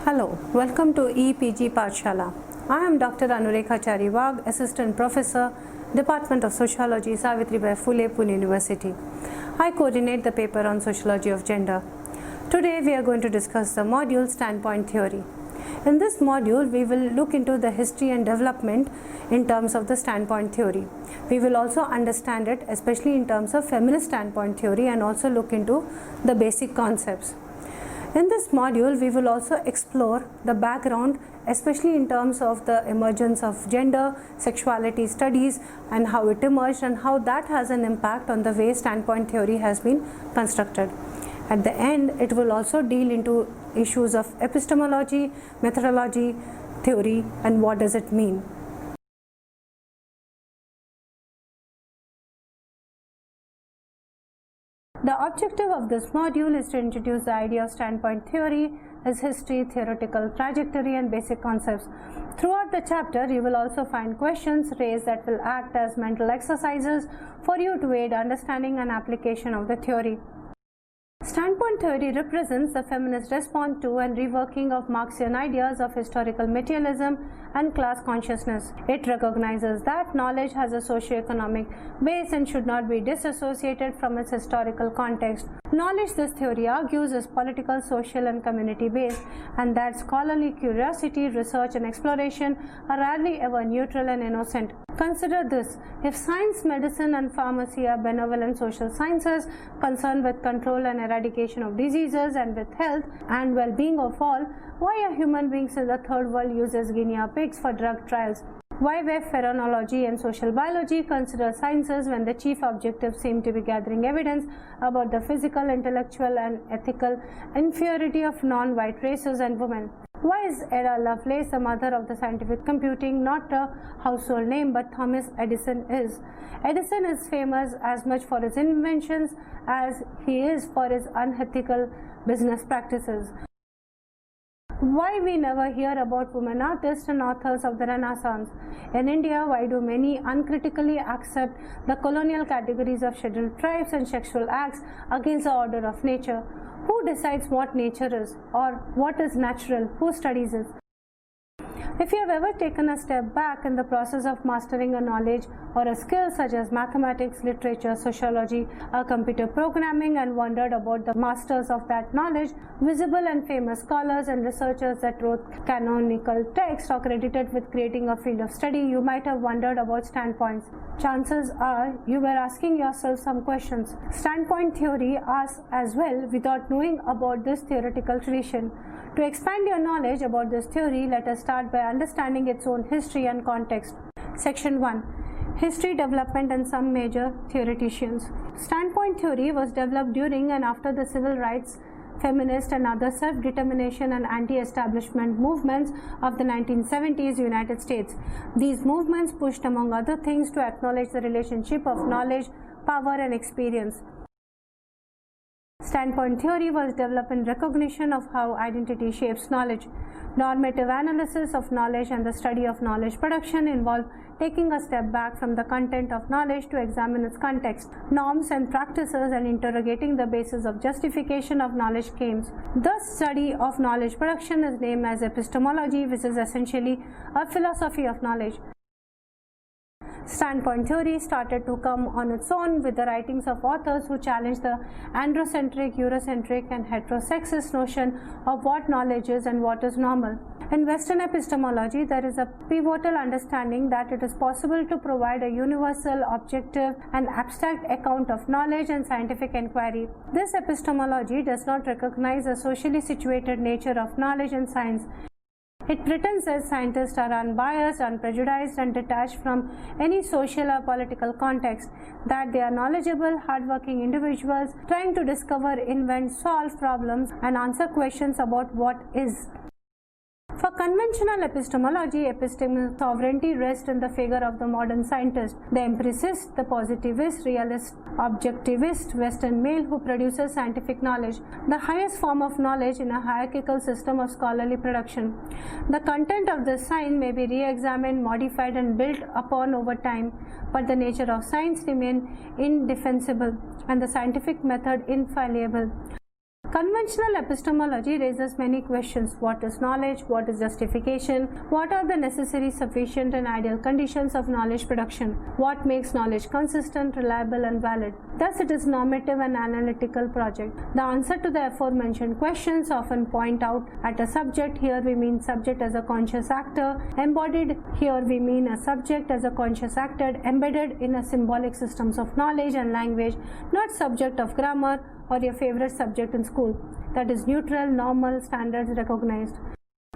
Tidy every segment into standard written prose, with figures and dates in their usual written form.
Hello, welcome to EPG Pathshala. I am Dr. Anurekha Chariwag, Assistant Professor, Department of Sociology, Savitribai Phule, Pune University. I coordinate the paper on Sociology of Gender. Today we are going to discuss the module Standpoint Theory. In this module, we will look into the history and development in terms of the standpoint theory. We will also understand it, especially in terms of feminist standpoint theory, and also look into the basic concepts. In this module, we will also explore the background, especially in terms of the emergence of gender, sexuality studies, and how it emerged and how that has an impact on the way standpoint theory has been constructed. At the end, it will also deal into issues of epistemology, methodology, theory, and what does it mean. The objective of this module is to introduce the idea of standpoint theory, its history, theoretical trajectory, and basic concepts. Throughout the chapter, you will also find questions raised that will act as mental exercises for you to aid understanding and application of the theory. Standpoint theory represents the feminist response to and reworking of Marxian ideas of historical materialism and class consciousness. It recognizes that knowledge has a socio-economic base and should not be disassociated from its historical context. Knowledge, this theory argues, is political, social, and community based, and that scholarly curiosity, research, and exploration are rarely ever neutral and innocent. Consider this: if science, medicine, and pharmacy are benevolent social sciences concerned with control and eradication of diseases and with health and well-being of all, why are human beings in the third world uses guinea pigs for drug trials? Why were phrenology and social biology considered sciences when the chief objectives seem to be gathering evidence about the physical, intellectual, and ethical inferiority of non-white races and women? Why is Ada Lovelace, the mother of the scientific computing, not a household name but Thomas Edison is? Edison is famous as much for his inventions as he is for his unethical business practices. Why we never hear about women artists and authors of the Renaissance? In India, why do many uncritically accept the colonial categories of scheduled tribes and sexual acts against the order of nature? Who decides what nature is, or what is natural? Who studies it? If you have ever taken a step back in the process of mastering a knowledge or a skill such as mathematics, literature, sociology, or computer programming and wondered about the masters of that knowledge, visible and famous scholars and researchers that wrote canonical texts or credited with creating a field of study, you might have wondered about standpoints. Chances are you were asking yourself some questions. Standpoint theory asks as well without knowing about this theoretical tradition. To expand your knowledge about this theory, let us start by understanding its own history and context. Section 1. History, development, and some major theoreticians. Standpoint theory was developed during and after the civil rights, feminist, and other self-determination and anti-establishment movements of the 1970s United States. These movements pushed, among other things, to acknowledge the relationship of knowledge, power, and experience. Standpoint theory was developed in recognition of how identity shapes knowledge. Normative analysis of knowledge and the study of knowledge production involve taking a step back from the content of knowledge to examine its context, norms, and practices, and interrogating the basis of justification of knowledge claims. The study of knowledge production is named as epistemology, which is essentially a philosophy of knowledge. Standpoint theory started to come on its own with the writings of authors who challenged the androcentric, Eurocentric, and heterosexist notion of what knowledge is and what is normal. In Western epistemology, there is a pivotal understanding that it is possible to provide a universal, objective, and abstract account of knowledge and scientific inquiry. This epistemology does not recognize the socially situated nature of knowledge and science. It pretends that scientists are unbiased, unprejudiced, and detached from any social or political context, that they are knowledgeable, hardworking individuals trying to discover, invent, solve problems, and answer questions about what is. For conventional epistemology, epistemic sovereignty rests in the figure of the modern scientist, the empiricist, the positivist, realist, objectivist, Western male who produces scientific knowledge, the highest form of knowledge in a hierarchical system of scholarly production. The content of this science may be re-examined, modified, and built upon over time, but the nature of science remains indefensible and the scientific method infallible. Conventional epistemology raises many questions. What is knowledge? What is justification? What are the necessary, sufficient and ideal conditions of knowledge production? What makes knowledge consistent, reliable and valid? Thus, it is normative and analytical project. The answer to the aforementioned questions often point out at a subject. Here we mean subject as a conscious actor. Embodied, here we mean a subject as a conscious actor embedded in a symbolic systems of knowledge and language, not subject of grammar or your favorite subject in school, that is neutral, normal, standards recognized.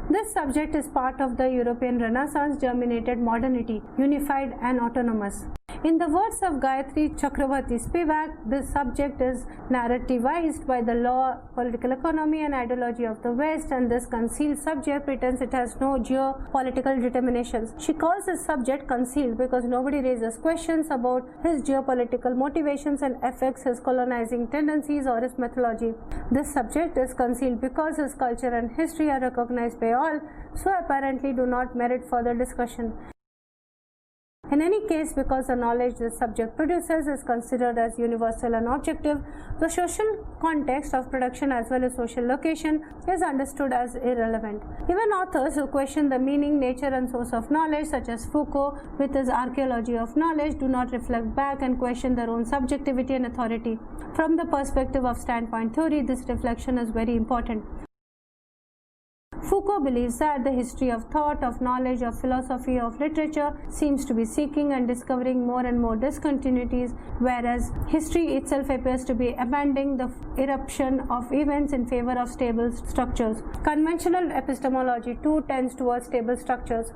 This subject is part of the European Renaissance germinated modernity, unified and autonomous. In the words of Gayatri Chakravarti Spivak, this subject is narrativized by the law, political economy and ideology of the West, and this concealed subject pretends it has no geopolitical determinations. She calls this subject concealed because nobody raises questions about his geopolitical motivations and affects his colonizing tendencies or his mythology. This subject is concealed because his culture and history are recognized by all, so apparently do not merit further discussion. In any case, because the knowledge this subject produces is considered as universal and objective, the social context of production as well as social location is understood as irrelevant. Even authors who question the meaning, nature and source of knowledge, such as Foucault with his archaeology of knowledge, do not reflect back and question their own subjectivity and authority. From the perspective of standpoint theory, this reflection is very important. Foucault believes that the history of thought, of knowledge, of philosophy, of literature seems to be seeking and discovering more and more discontinuities, whereas history itself appears to be abandoning the eruption of events in favor of stable structures. Conventional epistemology too tends towards stable structures.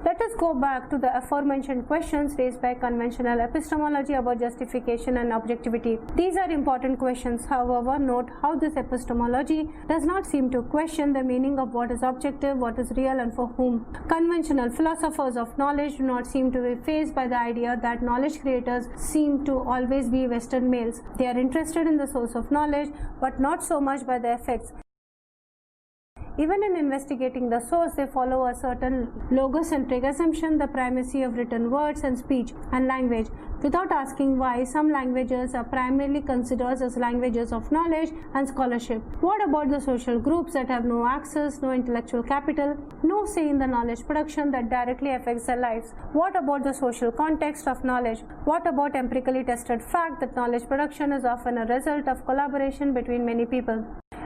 Let us go back to the aforementioned questions raised by conventional epistemology about justification and objectivity. These are important questions. However, note how this epistemology does not seem to question the meaning of what is objective, what is real, and for whom. Conventional philosophers of knowledge do not seem to be fazed by the idea that knowledge creators seem to always be Western males. They are interested in the source of knowledge, but not so much by the effects. Even in investigating the source, they follow a certain logocentric assumption, the primacy of written words and speech and language, without asking why some languages are primarily considered as languages of knowledge and scholarship. What about the social groups that have no access, no intellectual capital, no say in the knowledge production that directly affects their lives? What about the social context of knowledge? What about empirically tested fact that knowledge production is often a result of collaboration between many people?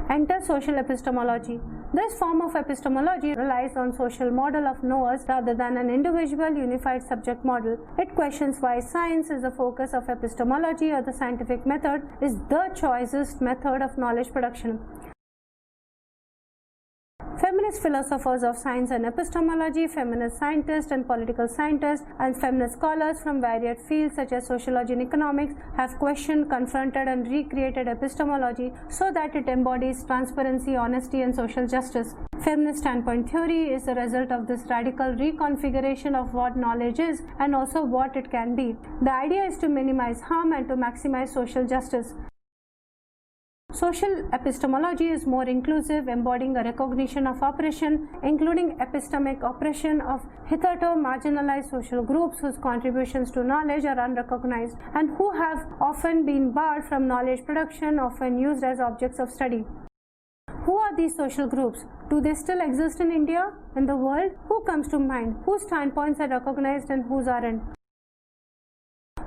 Enter social epistemology. This form of epistemology relies on social model of knowers rather than an individual unified subject model. It questions why science is the focus of epistemology or the scientific method is the choicest method of knowledge production. Feminist philosophers of science and epistemology, feminist scientists and political scientists, and feminist scholars from varied fields such as sociology and economics have questioned, confronted, and recreated epistemology so that it embodies transparency, honesty, and social justice. Feminist standpoint theory is the result of this radical reconfiguration of what knowledge is and also what it can be. The idea is to minimize harm and to maximize social justice. Social epistemology is more inclusive, embodying a recognition of oppression, including epistemic oppression of hitherto marginalized social groups whose contributions to knowledge are unrecognized and who have often been barred from knowledge production, often used as objects of study. Who are these social groups? Do they still exist in India, in the world? Who comes to mind? Whose standpoints are recognized and whose aren't?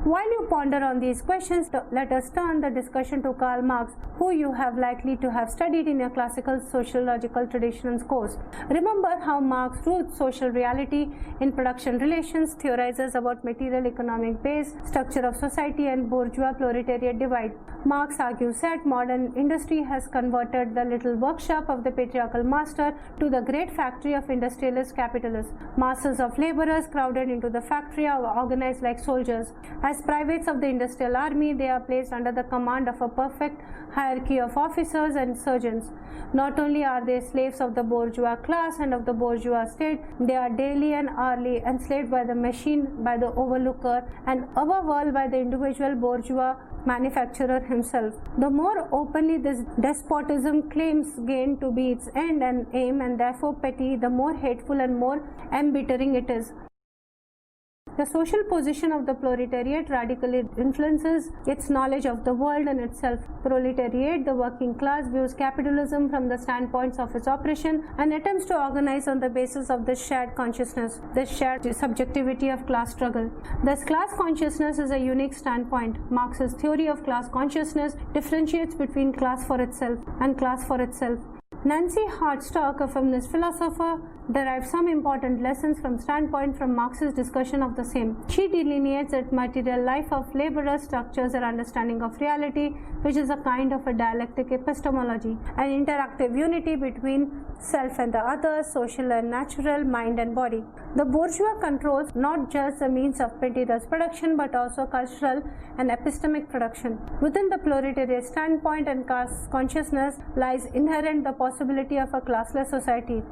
While you ponder on these questions, let us turn the discussion to Karl Marx, who you have likely to have studied in your classical sociological traditions course. Remember how Marx roots social reality in production relations, theorizes about material economic base, structure of society, and bourgeois proletariat divide. Marx argues that modern industry has converted the little workshop of the patriarchal master to the great factory of industrialist capitalists. Masses of laborers crowded into the factory are organized like soldiers. As privates of the industrial army, they are placed under the command of a perfect hierarchy of officers and sergeants. Not only are they slaves of the bourgeois class and of the bourgeois state, they are daily and hourly enslaved by the machine, by the overlooker, and above all by the individual bourgeois manufacturer himself. The more openly this despotism claims gain to be its end and aim, and therefore petty, the more hateful and more embittering it is. The social position of the proletariat radically influences its knowledge of the world and itself. Proletariat, the working class, views capitalism from the standpoints of its operation and attempts to organize on the basis of this shared consciousness, this shared subjectivity of class struggle. Thus, class consciousness is a unique standpoint. Marx's theory of class consciousness differentiates between class for itself and class for itself. Nancy Hartstock, a feminist philosopher, derived some important lessons from standpoint from Marx's discussion of the same. She delineates that material life of laborers structures her understanding of reality, which is a kind of a dialectic epistemology, an interactive unity between self and the other, social and natural, mind and body. The bourgeois controls not just the means of materials production but also cultural and epistemic production. Within the proletariat standpoint and class consciousness lies inherent the possibility of a classless society.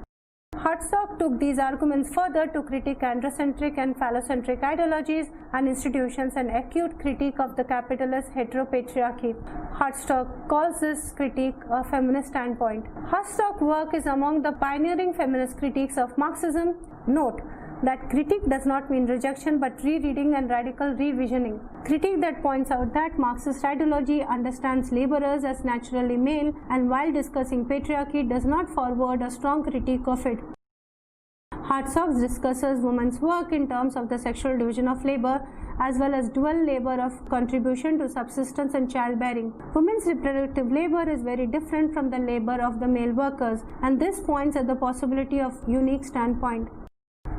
Hartstock took these arguments further to critique androcentric and phallocentric ideologies and institutions and acute critique of the capitalist heteropatriarchy. Hartstock calls this critique a feminist standpoint. Hartstock's work is among the pioneering feminist critiques of Marxism. Note that critique does not mean rejection but rereading and radical revisioning. Critique that points out that Marxist ideology understands laborers as naturally male and while discussing patriarchy does not forward a strong critique of it. Hartstock discusses women's work in terms of the sexual division of labor as well as dual labor of contribution to subsistence and childbearing. Women's reproductive labor is very different from the labor of the male workers, and this points at the possibility of unique standpoint.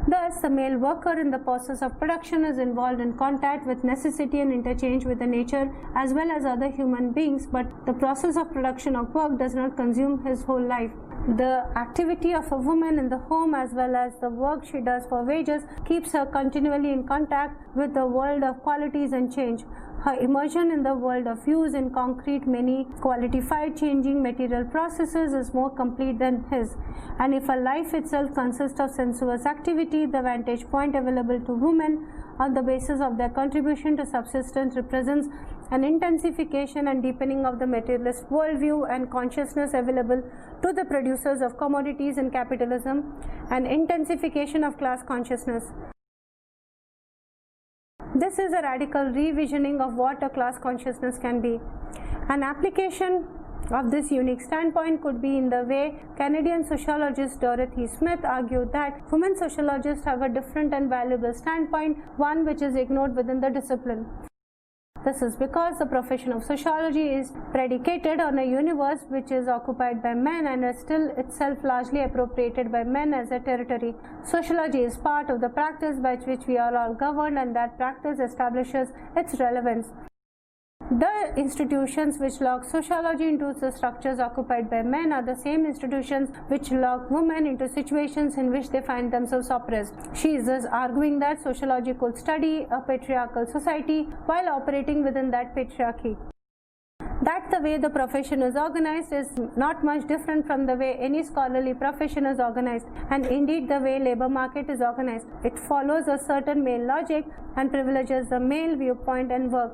Thus, the male worker in the process of production is involved in contact with necessity and interchange with the nature as well as other human beings, but the process of production of work does not consume his whole life. The activity of a woman in the home as well as the work she does for wages keeps her continually in contact with the world of qualities and change. Her immersion in the world of use in concrete, many qualified changing material processes is more complete than his. And if a life itself consists of sensuous activity, the vantage point available to women on the basis of their contribution to subsistence represents an intensification and deepening of the materialist worldview and consciousness available to the producers of commodities in capitalism, an intensification of class consciousness. This is a radical revisioning of what a class consciousness can be. An application of this unique standpoint could be in the way Canadian sociologist Dorothy Smith argued that women sociologists have a different and valuable standpoint, one which is ignored within the discipline. This is because the profession of sociology is predicated on a universe which is occupied by men and is still itself largely appropriated by men as a territory. Sociology is part of the practice by which we are all governed, and that practice establishes its relevance. The institutions which lock sociology into the structures occupied by men are the same institutions which lock women into situations in which they find themselves oppressed. She is thus arguing that sociology could study a patriarchal society while operating within that patriarchy. That the way the profession is organized is not much different from the way any scholarly profession is organized, and indeed the way labor market is organized. It follows a certain male logic and privileges the male viewpoint and work.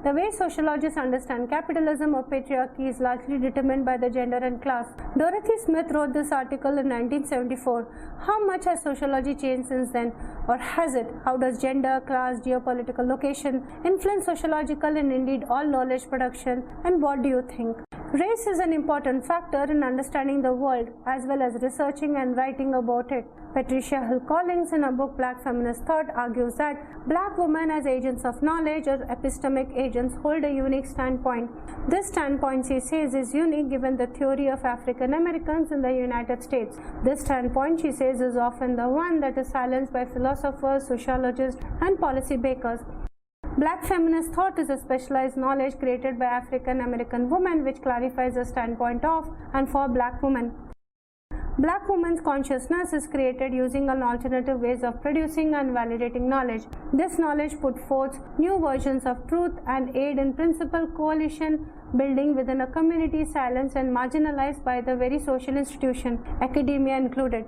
The way sociologists understand capitalism or patriarchy is largely determined by the gender and class. Dorothy Smith wrote this article in 1974. How much has sociology changed since then? Or has it? How does gender, class, geopolitical location influence sociological and indeed all knowledge production? And what do you think? Race is an important factor in understanding the world as well as researching and writing about it. Patricia Hill Collins, in her book Black Feminist Thought, argues that black women as agents of knowledge or epistemic agents hold a unique standpoint. This standpoint, she says, is unique given the theory of African Americans in the United States. This standpoint, she says, is often the one that is silenced by philosophers, sociologists, and policy makers. Black feminist thought is a specialized knowledge created by African American women which clarifies the standpoint of and for black women. Black women's consciousness is created using an alternative ways of producing and validating knowledge. This knowledge put forth new versions of truth and aid in principal coalition building within a community silenced and marginalized by the very social institution, academia included.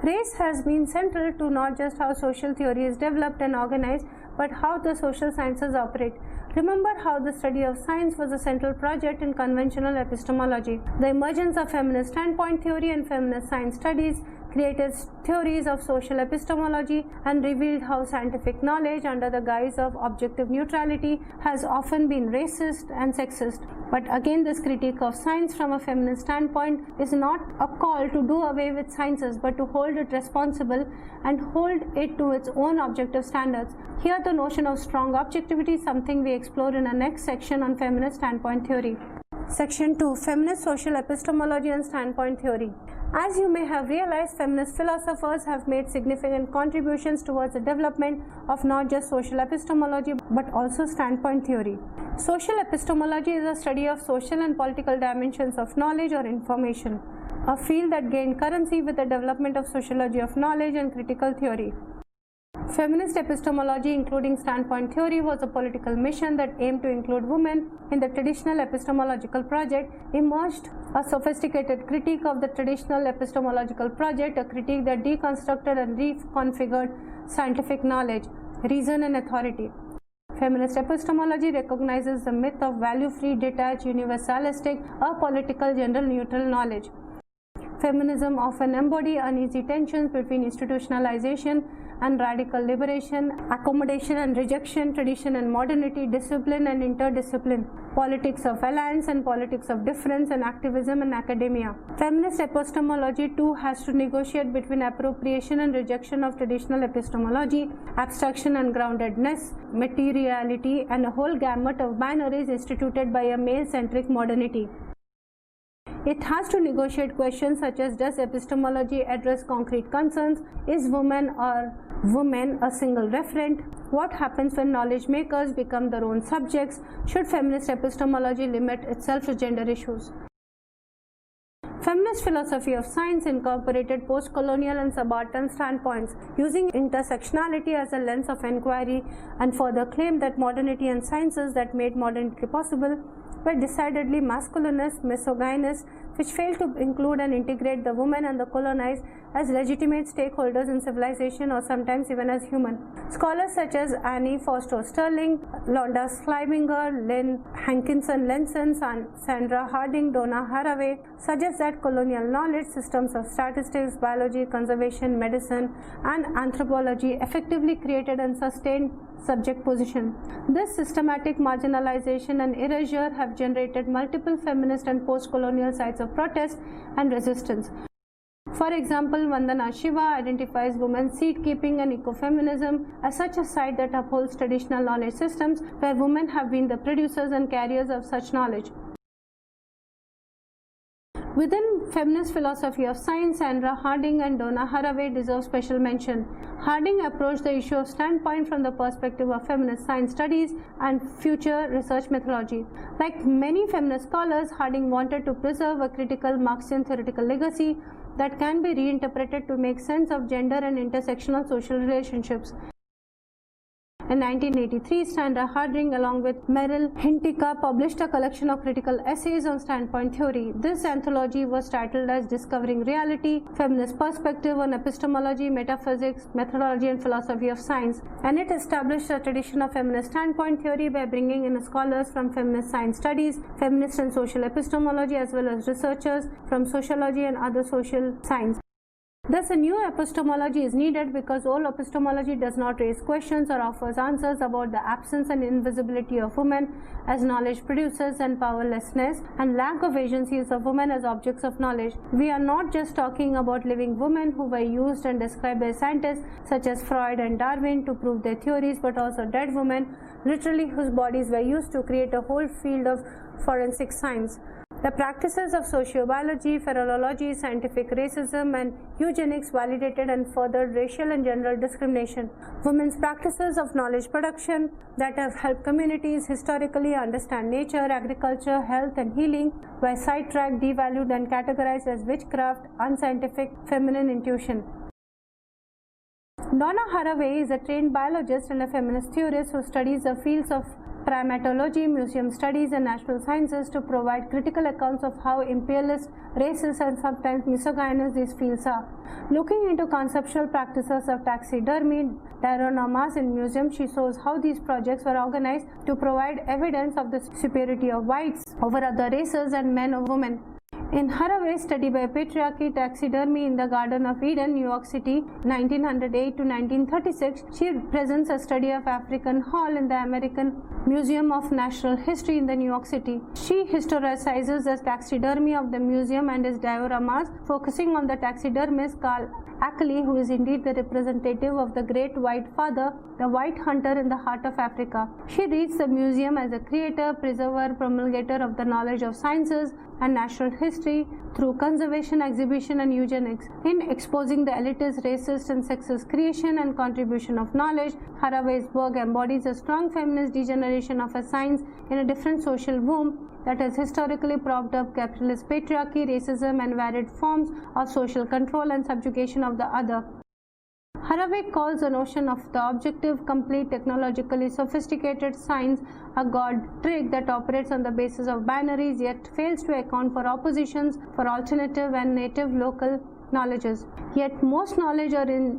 Race has been central to not just how social theory is developed and organized, but how the social sciences operate. Remember how the study of science was a central project in conventional epistemology. The emergence of feminist standpoint theory and feminist science studies created theories of social epistemology, and revealed how scientific knowledge under the guise of objective neutrality has often been racist and sexist. But again, this critique of science from a feminist standpoint is not a call to do away with sciences, but to hold it responsible and hold it to its own objective standards. Here, the notion of strong objectivity is something we explore in our next section on feminist standpoint theory. Section 2. Feminist Social Epistemology and Standpoint Theory. As you may have realized, feminist philosophers have made significant contributions towards the development of not just social epistemology but also standpoint theory. Social epistemology is a study of social and political dimensions of knowledge or information, a field that gained currency with the development of sociology of knowledge and critical theory. Feminist epistemology, including standpoint theory, was a political mission that aimed to include women in the traditional epistemological project, emerged a sophisticated critique of the traditional epistemological project, a critique that deconstructed and reconfigured scientific knowledge, reason, and authority. Feminist epistemology recognizes the myth of value-free, detached, universalistic, apolitical, gender neutral knowledge. Feminism often embodies uneasy tensions between institutionalization and radical liberation, accommodation and rejection, tradition and modernity, discipline and interdiscipline, politics of alliance and politics of difference, and activism and academia. Feminist epistemology too has to negotiate between appropriation and rejection of traditional epistemology, abstraction and groundedness, materiality, and a whole gamut of binaries instituted by a male-centric modernity. It has to negotiate questions such as, does epistemology address concrete concerns? Is woman or women a single referent? What happens when knowledge makers become their own subjects? Should feminist epistemology limit itself to gender issues? Feminist philosophy of science incorporated post-colonial and subaltern standpoints, using intersectionality as a lens of inquiry, and further claimed that modernity and sciences that made modernity possible were decidedly masculinist, misogynist, which failed to include and integrate the women and the colonized as legitimate stakeholders in civilization, or sometimes even as human. Scholars such as Annie Foster Sterling, Londa Slibinger, Lynn Hankinson-Lenson, Sandra Harding, Donna Haraway suggest that colonial knowledge systems of statistics, biology, conservation, medicine, and anthropology effectively created and sustained subject position. This systematic marginalization and erasure have generated multiple feminist and post-colonial sites of protest and resistance. For example, Vandana Shiva identifies women's seed-keeping and ecofeminism as such a site that upholds traditional knowledge systems where women have been the producers and carriers of such knowledge. Within feminist philosophy of science, Sandra Harding and Donna Haraway deserve special mention. Harding approached the issue of standpoint from the perspective of feminist science studies and future research methodology. Like many feminist scholars, Harding wanted to preserve a critical Marxian theoretical legacy that can be reinterpreted to make sense of gender and intersectional social relationships. In 1983, Sandra Harding, along with Meryl Hintica, published a collection of critical essays on standpoint theory. This anthology was titled as Discovering Reality, Feminist Perspective on Epistemology, Metaphysics, Methodology, and Philosophy of Science, and it established a tradition of feminist standpoint theory by bringing in scholars from feminist science studies, feminist and social epistemology, as well as researchers from sociology and other social science. Thus, a new epistemology is needed because old epistemology does not raise questions or offers answers about the absence and invisibility of women as knowledge producers and powerlessness and lack of agencies of women as objects of knowledge. We are not just talking about living women who were used and described by scientists such as Freud and Darwin to prove their theories, but also dead women, literally whose bodies were used to create a whole field of forensic science. The practices of sociobiology, phrenology, scientific racism, and eugenics validated and furthered racial and gender discrimination. Women's practices of knowledge production that have helped communities historically understand nature, agriculture, health, and healing were sidetracked, devalued, and categorized as witchcraft, unscientific, feminine intuition. Donna Haraway is a trained biologist and a feminist theorist who studies the fields of primatology, museum studies, and natural sciences to provide critical accounts of how imperialist, racist, and sometimes misogynist these fields are. Looking into conceptual practices of taxidermy, diorama's in museums, she shows how these projects were organized to provide evidence of the superiority of whites over other races and men or women. In Haraway's study by patriarchy, taxidermy in the Garden of Eden, New York City, 1908 to 1936, she presents a study of African Hall in the American Museum of Natural History in the New York City. She historicizes the taxidermy of the museum and its dioramas, focusing on the taxidermist Carl Ackley, who is indeed the representative of the great white father, the white hunter in the heart of Africa. She reads the museum as a creator, preserver, promulgator of the knowledge of sciences and natural history through conservation, exhibition, and eugenics. In exposing the elitist, racist, and sexist creation and contribution of knowledge, Haraway's work embodies a strong feminist degeneration of a science in a different social womb that has historically propped up capitalist patriarchy, racism, and varied forms of social control and subjugation of the other. Haraway calls the notion of the objective, complete, technologically sophisticated science a god trick that operates on the basis of binaries yet fails to account for oppositions for alternative and native local knowledges. Yet most knowledge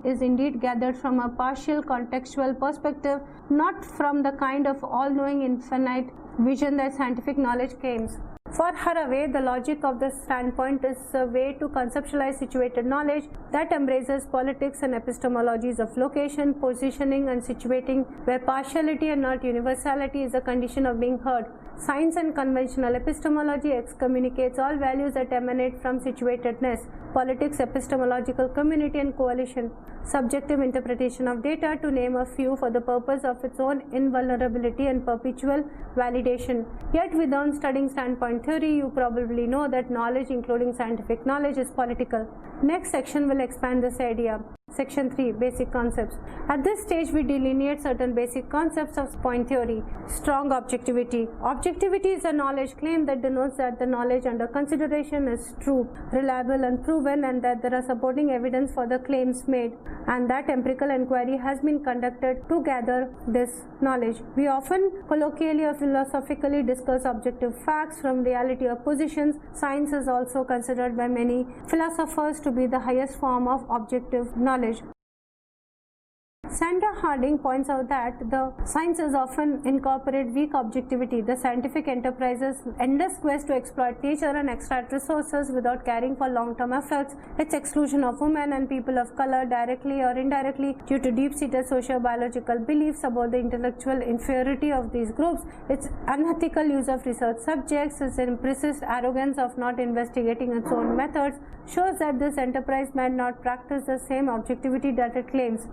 is indeed gathered from a partial contextual perspective, not from the kind of all-knowing infinite vision that scientific knowledge claims. For Haraway, the logic of the standpoint is a way to conceptualize situated knowledge that embraces politics and epistemologies of location, positioning, and situating, where partiality and not universality is a condition of being heard. Science and conventional epistemology excommunicates all values that emanate from situatedness, politics, epistemological community, and coalition, subjective interpretation of data, to name a few, for the purpose of its own invulnerability and perpetual validation. Yet without studying standpoint theory, you probably know that knowledge, including scientific knowledge, is political. Next section will expand this idea. Section 3, Basic Concepts. At this stage, we delineate certain basic concepts of point theory. Strong objectivity. Objectivity is a knowledge claim that denotes that the knowledge under consideration is true, reliable, and proven, and that there are supporting evidence for the claims made, and that empirical inquiry has been conducted to gather this knowledge. We often colloquially or philosophically discuss objective facts from reality or positions. Science is also considered by many philosophers to be the highest form of objective knowledge. Sandra Harding points out that the sciences often incorporate weak objectivity. The scientific enterprise's endless quest to exploit nature and extract resources without caring for long-term effects, its exclusion of women and people of color directly or indirectly due to deep-seated socio-biological beliefs about the intellectual inferiority of these groups, its unethical use of research subjects, its imprecise arrogance of not investigating its own methods, shows that this enterprise might not practice the same objectivity that it claims.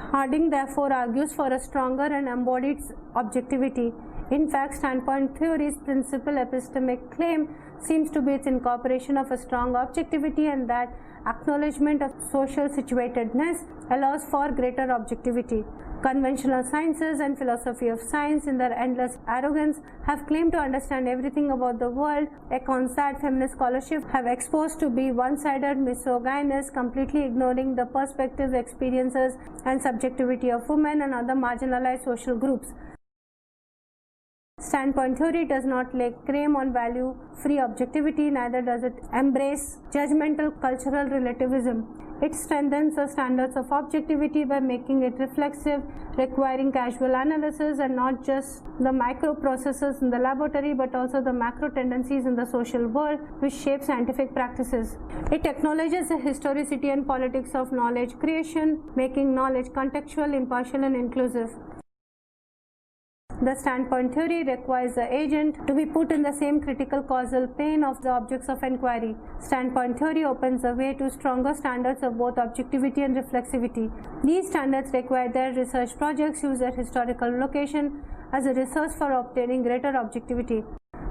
Harding therefore argues for a stronger and embodied objectivity. In fact, standpoint theory's principal epistemic claim seems to be its incorporation of a strong objectivity, and that acknowledgement of social situatedness allows for greater objectivity. Conventional sciences and philosophy of science, in their endless arrogance, have claimed to understand everything about the world, accounts that feminist scholarship have exposed to be one-sided, misogynist, completely ignoring the perspectives, experiences, and subjectivity of women and other marginalized social groups. Standpoint theory does not lay claim on value-free objectivity, neither does it embrace judgmental cultural relativism. It strengthens the standards of objectivity by making it reflexive, requiring casual analysis, and not just the micro processes in the laboratory but also the macro tendencies in the social world which shape scientific practices. It acknowledges the historicity and politics of knowledge creation, making knowledge contextual, impartial, and inclusive. The standpoint theory requires the agent to be put in the same critical causal plane of the objects of inquiry. Standpoint theory opens the way to stronger standards of both objectivity and reflexivity. These standards require that research projects use their historical location as a resource for obtaining greater objectivity.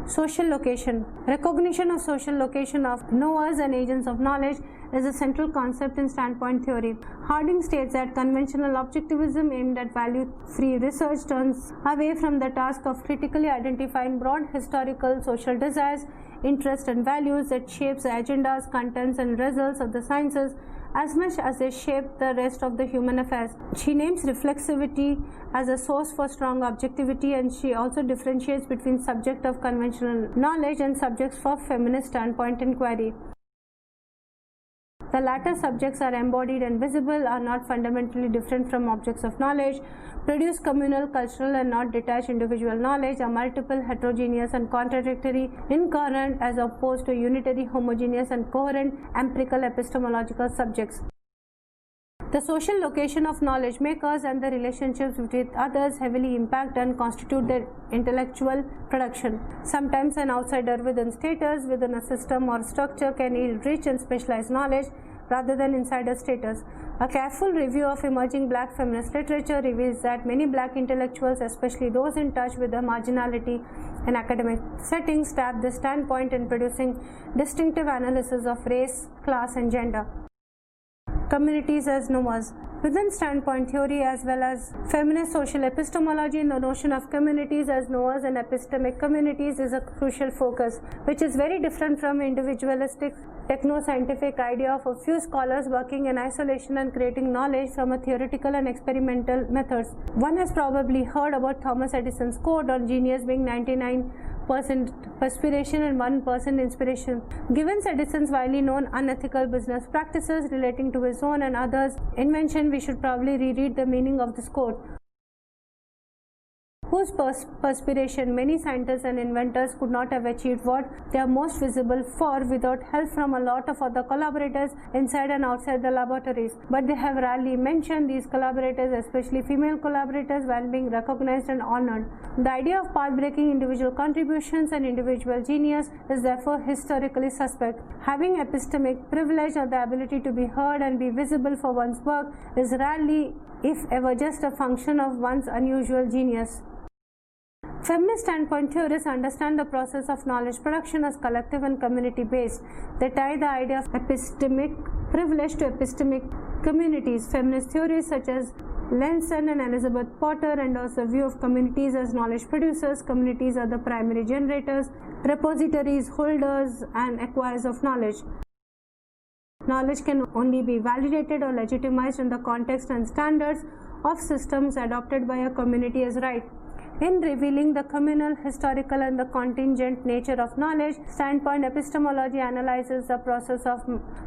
Social location. Recognition of social location of knowers and agents of knowledge is a central concept in standpoint theory. Harding states that conventional objectivism aimed at value-free research turns away from the task of critically identifying broad historical social desires, interests, and values that shapes the agendas, contents, and results of the sciences as much as they shape the rest of the human affairs. She names reflexivity as a source for strong objectivity, and she also differentiates between subject of conventional knowledge and subjects for feminist standpoint inquiry. The latter subjects are embodied and visible, are not fundamentally different from objects of knowledge, produce communal, cultural and not detached individual knowledge, are multiple, heterogeneous and contradictory, incoherent as opposed to unitary, homogeneous and coherent empirical epistemological subjects. The social location of knowledge makers and the relationships with others heavily impact and constitute their intellectual production. Sometimes an outsider within status, within a system or structure can yield rich and specialized knowledge rather than insider status. A careful review of emerging black feminist literature reveals that many black intellectuals, especially those in touch with the marginality in academic settings, tap this standpoint in producing distinctive analysis of race, class and gender. Communities as knowers. Within standpoint theory as well as feminist social epistemology, the notion of communities as knowers and epistemic communities is a crucial focus, which is very different from individualistic techno-scientific idea of a few scholars working in isolation and creating knowledge from a theoretical and experimental methods. One has probably heard about Thomas Edison's quote on genius being 99% perspiration and 1% inspiration. Given Edison's widely known unethical business practices relating to his own and others' invention, we should probably reread the meaning of this quote. Whose perspiration many scientists and inventors could not have achieved what they are most visible for without help from a lot of other collaborators inside and outside the laboratories. But they have rarely mentioned these collaborators, especially female collaborators, while being recognized and honored. The idea of path-breaking individual contributions and individual genius is therefore historically suspect. Having epistemic privilege or the ability to be heard and be visible for one's work is rarely, if ever, just a function of one's unusual genius. Feminist standpoint theorists understand the process of knowledge production as collective and community-based. They tie the idea of epistemic privilege to epistemic communities. Feminist theories such as Lenson and Elizabeth Potter endorse the view of communities as knowledge producers. Communities are the primary generators, repositories, holders, and acquirers of knowledge. Knowledge can only be validated or legitimized in the context and standards of systems adopted by a community as right. In revealing the communal, historical and the contingent nature of knowledge, standpoint epistemology analyzes the process of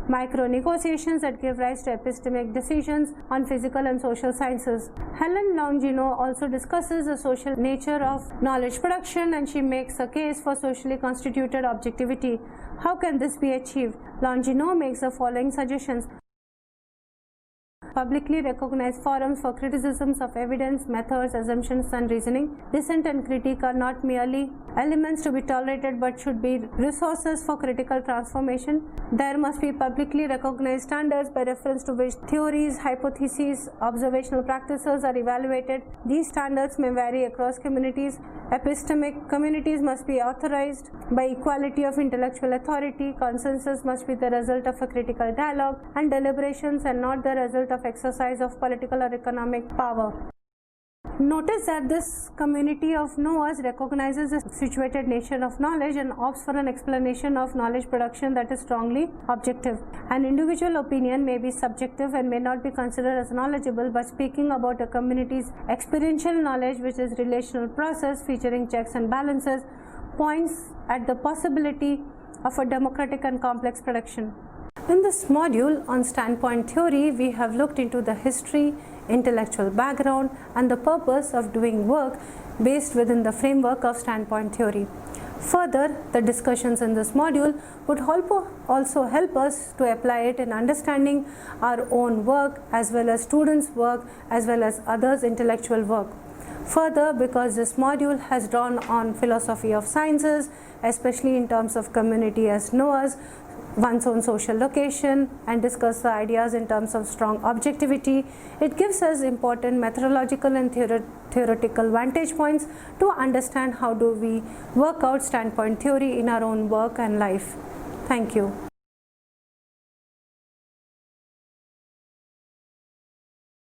micro-negotiations that give rise to epistemic decisions on physical and social sciences. Helen Longino also discusses the social nature of knowledge production, and she makes a case for socially constituted objectivity. How can this be achieved? Longino makes the following suggestions. Publicly recognized forums for criticisms of evidence, methods, assumptions and reasoning. Dissent and critique are not merely elements to be tolerated but should be resources for critical transformation. There must be publicly recognized standards by reference to which theories, hypotheses, observational practices are evaluated. These standards may vary across communities. Epistemic communities must be authorized by equality of intellectual authority. Consensus must be the result of a critical dialogue and deliberations and not the result of exercise of political or economic power. Notice that this community of knowers recognizes the situated nature of knowledge and opts for an explanation of knowledge production that is strongly objective. An individual opinion may be subjective and may not be considered as knowledgeable, but speaking about a community's experiential knowledge, which is relational process featuring checks and balances, points at the possibility of a democratic and complex production. In this module on standpoint theory, we have looked into the history, intellectual background, and the purpose of doing work based within the framework of standpoint theory. Further, the discussions in this module would also help us to apply it in understanding our own work as well as students' work as well as others' intellectual work. Further, because this module has drawn on philosophy of sciences, especially in terms of community as knowers, one's own social location, and discuss the ideas in terms of strong objectivity, it gives us important methodological and theoretical vantage points to understand how do we work out standpoint theory in our own work and life. Thank you.